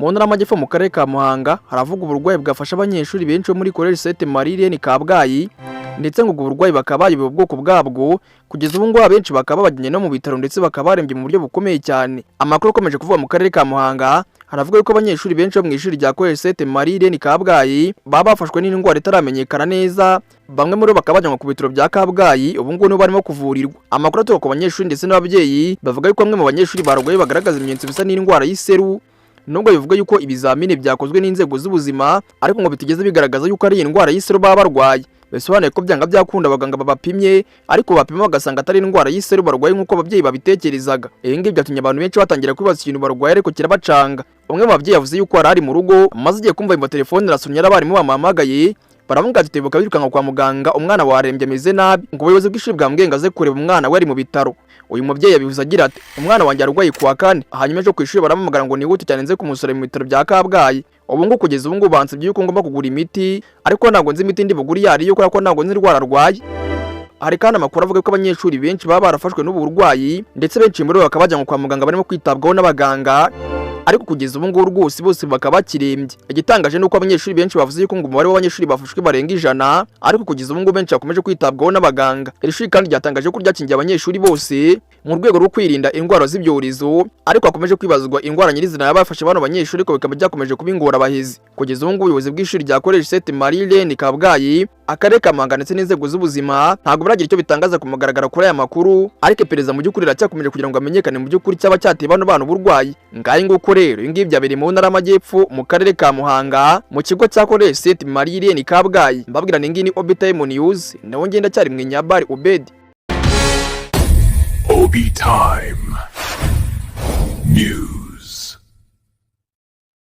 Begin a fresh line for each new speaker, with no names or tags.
Mu ntara y'Amajyepfo mu karere ka Muhanga haravuga uburwayi bwafasha abanyeshuri benshi bo muri Collège Sainte Marie Reine Kabgayi, ndetse ngo ubwo burwayi bakaba bayobewe ubwoko bwabwo, kugeza ubu ngo abenshi bakaba babajyanye no mu bitaro ndetse bakaba barembye mu buryo bukomeye cyane. Amakuru akomeje kuvuga mu karere ka Muhanga haravuga yuko abanyeshuri benshi bo mu ishuri rya Collège Sainte Marie Reine Kabgayi baba bafashwe n'indwara itaramenyekana neza, bamwe muri bo bakaba bajyanwa ku bitaro bya Kabgayi ubu ngubu nibo barimo kuvurirwa. Amakuru aturuka ku banyeshuri ndetse n'ababyeyi bavuga yuko bamwe mu banyeshuri barwaye bagaragaza ibimenyetso bisa n'indwara y'iseru, nubwo bivuga yuko ibizamini byakozwe n'inzego z'ubuzima ariko ngo bitigeze bigaragaza yuko ari indwara y'iseru baba barwaye. Bisobanuye ko byanga byakunda abaganga babapimye ariko bapima bagasanga atari indwara y'iseru barwaye nk'uko ababyeyi babitekerezaga. Ibi ngibi byatumye abantu benshi batangira kwibaza ikintu barwaye ariko kirabacanga. Umwe mu babyeyi yavuze yuko ari mu rugo maze igiye kumva imba telefone irasonye abarimu bamuhamagaye, baravuga ati tebuka birukanka kwa muganga, umwana warembye ameze nabi, ngo ubuyobozi bw'ishuri bwambwiye ngo aze kureba umwana we ari mu bitaro. Uyu mubyeyi yabivuze agira ati umwana wanjye arwaye kuwa kane, hanyuma ejo ku ishuri barampamagara ngo nihute cyane nze kumusura mu bitaro bya Kabgayi. Ubu ngo kugeza ubu ngo bansabye yuko ngomba kugura imiti ariko ntabwo nzi imiti ndi bugure iyo ariyo kubera ko ntabwo nzi indwara arwaye. Hari kandi amakuru avuga ko abanyeshuri benshi baba barafashwe n'ubu burwayi ndetse benshi muri bo bakaba bajyanwa kwa muganga barimo kwitabwaho n'abaganga, ariko kugeza ubu ngubu rwose bose bakaba bakirembye. Igitangaje nuko abanyeshuri benshi bavuze yuko ngo umubare w'abanyeshuri bafashwe barenga 100, ariko kugeza ubu ngubu benshi bakomeje kwitabwaho n'abaganga. Iri shuri kandi ryatangaje ko ryakingiye abanyeshuri bose mu rwego rwo kwirinda indwara z'ibyorezo, ariko hakomeje kwibazwa indwara nyirizina yabafashe bano banyeshuri ko bikaba byakomeje kuba ingorabahizi. Kugeza ubu ngubu ubuyobozi bw'ishuri rya Collège Sainte Marie Reine Kabgayi, akarere ka Muhanga ndetse n'inzego z'ubuzima ntabwo baragira icyo bitangaza ku mugaragaro kuri aya makuru, ariko iperereza mu by'ukuri racyakomeje kugira ngo amenyekane mu by'ukuri cyaba cyateye bano bana uburwayi. Ngaye nguko rero ingibi byabereye mu ntara y'Amajyepfo mu karere ka Muhanga mu kigo cya Collège Sainte Marie Reine Kabgayi. Mbabwira ningi ni Obitime News, nawo ngenda cyari mwinyabari Obed.
Obitime News.